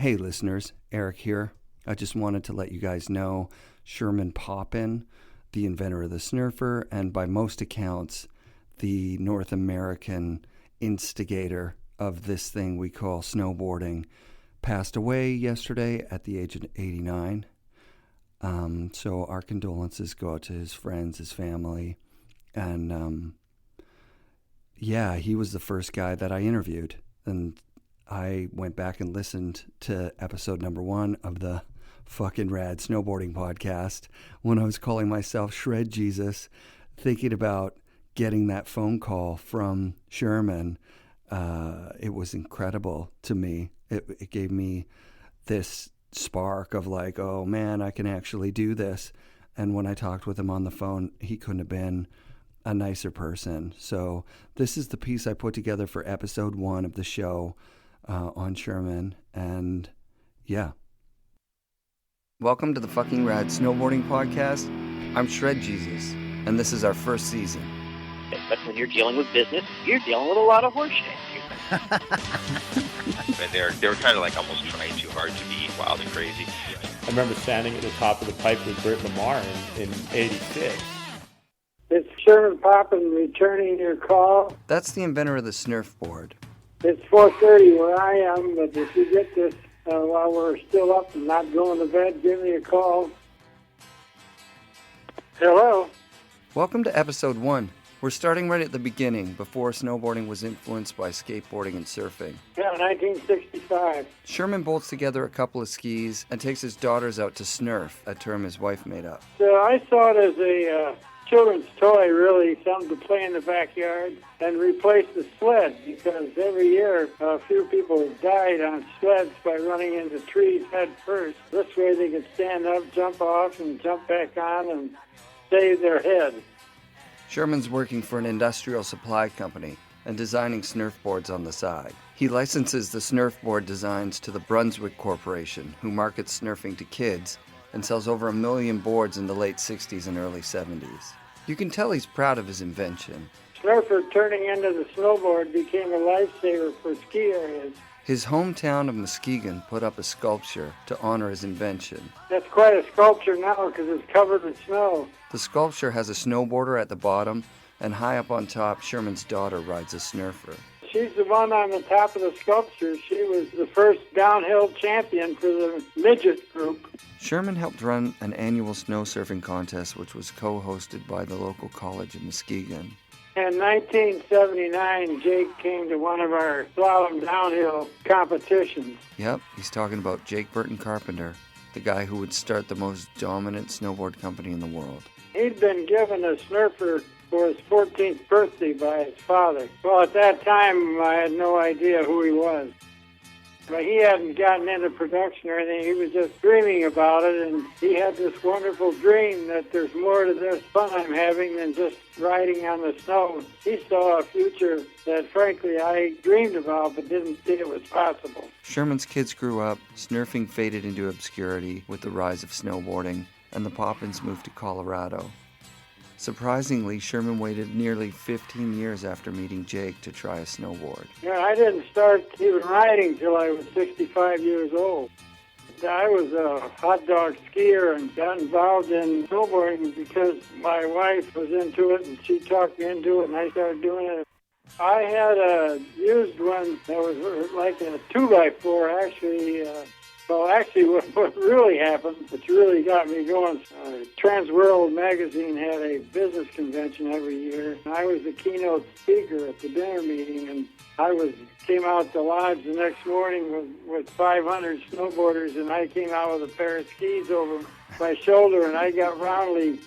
Hey listeners, Erik here. I just wanted to let you guys know Sherman Poppen, the inventor of the Snurfer, and by most accounts, the North American instigator of this thing we call snowboarding, passed away yesterday at the age of 89. So our condolences go out to his friends, his family, and he was the first guy that I interviewed, and I went back and listened to episode number 1 of the FNRad snowboarding podcast when I was calling myself Shred Jesus, thinking about getting that phone call from Sherman. It was incredible to me. It gave me this spark of like, oh man, I can actually do this. And when I talked with him on the phone, he couldn't have been a nicer person. So this is the piece I put together for episode 1 of the show on Sherman. And yeah. Welcome to the FNRad snowboarding podcast. I'm Shred Jesus, and this is our first season. But when you're dealing with business, you're dealing with a lot of horseshit. And they were kind of like almost trying too hard to be wild and crazy. I remember standing at the top of the pipe with Bert Lamar in 86. It's Sherman Poppen returning your call. That's the inventor of the Snurfboard. It's 4:30 where I am, but if you get this while we're still up and not going to bed, give me a call. Hello? Welcome to episode 1. We're starting right at the beginning, before snowboarding was influenced by skateboarding and surfing. Yeah, 1965. Sherman bolts together a couple of skis and takes his daughters out to Snurf, a term his wife made up. So I saw it as a children's toy, really, something to play in the backyard, and replace the sled, because every year a few people died on sleds by running into trees head first. This way they could stand up, jump off, and jump back on and save their head. Sherman's working for an industrial supply company and designing Snurfboards on the side. He licenses the Snurfboard designs to the Brunswick Corporation, who markets Snurfing to kids and sells over 1 million boards in the late 60s and early 70s. You can tell he's proud of his invention. Snurfer turning into the snowboard became a lifesaver for ski areas. His hometown of Muskegon put up a sculpture to honor his invention. That's quite a sculpture now because it's covered with snow. The sculpture has a snowboarder at the bottom, and high up on top, Sherman's daughter rides a Snurfer. She's the one on the top of the sculpture. She was the first downhill champion for the midget group. Sherman helped run an annual snow surfing contest, which was co-hosted by the local college in Muskegon. In 1979, Jake came to one of our slalom downhill competitions. Yep, he's talking about Jake Burton Carpenter, the guy who would start the most dominant snowboard company in the world. He'd been given a Snurfer for his 14th birthday by his father. Well, at that time, I had no idea who he was. But he hadn't gotten into production or anything. He was just dreaming about it, and he had this wonderful dream that there's more to this fun I'm having than just riding on the snow. He saw a future that, frankly, I dreamed about but didn't think it was possible. Sherman's kids grew up, Snurfing faded into obscurity with the rise of snowboarding, and the Poppins moved to Colorado. Surprisingly, Sherman waited nearly 15 years after meeting Jake to try a snowboard. Yeah, I didn't start even riding till I was 65 years old. I was a hot dog skier and got involved in snowboarding because my wife was into it and she talked me into it and I started doing it. I had a used one that was like a 2x4 actually. What really happened, which really got me going, Transworld magazine had a business convention every year. I was the keynote speaker at the dinner meeting, and I came out to lodge the next morning with 500 snowboarders, and I came out with a pair of skis over my shoulder, and I got roundly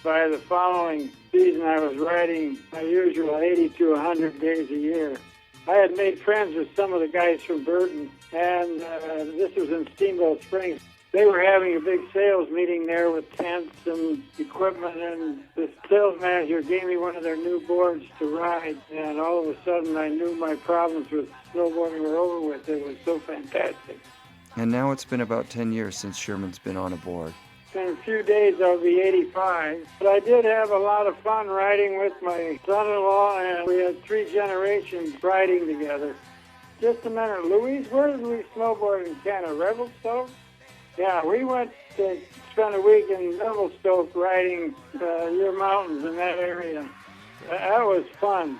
by the following season. I was riding my usual 80 to 100 days a year. I had made friends with some of the guys from Burton, and this was in Steamboat Springs. They were having a big sales meeting there with tents and equipment, and the sales manager gave me one of their new boards to ride, and all of a sudden I knew my problems with snowboarding were over with. It was so fantastic. And now it's been about 10 years since Sherman's been on a board. In a few days I'll be 85, but I did have a lot of fun riding with my son-in-law, and we had 3 generations riding together. just a minute. Louise, where did we snowboard in Canada? Revelstoke? Yeah, we went to spend a week in Revelstoke riding your mountains in that area. That was fun.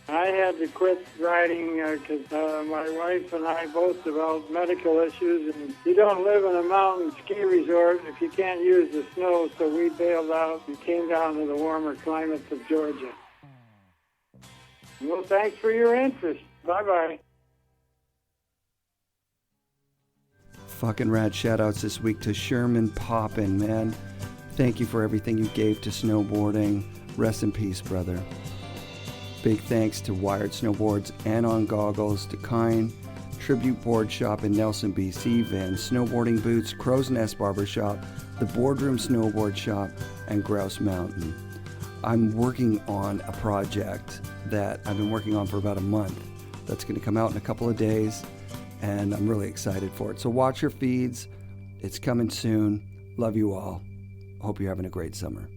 I had to quit riding because my wife and I both developed medical issues, and you don't live in a mountain ski resort if you can't use the snow, so we bailed out and came down to the warmer climates of Georgia. Well, thanks for your interest. Bye-bye. Fucking rad shout-outs this week to Sherman Poppen, man. Thank you for everything you gave to snowboarding. Rest in peace, brother. Big thanks to Wired Snowboards, Anon Goggles, Dekine, Tribute Board Shop in Nelson, BC, Van Snowboarding Boots, Crow's Nest Barbershop, The Boardroom Snowboard Shop, and Grouse Mountain. I'm working on a project that I've been working on for about a month that's going to come out in a couple of days, and I'm really excited for it. So watch your feeds. It's coming soon. Love you all. Hope you're having a great summer.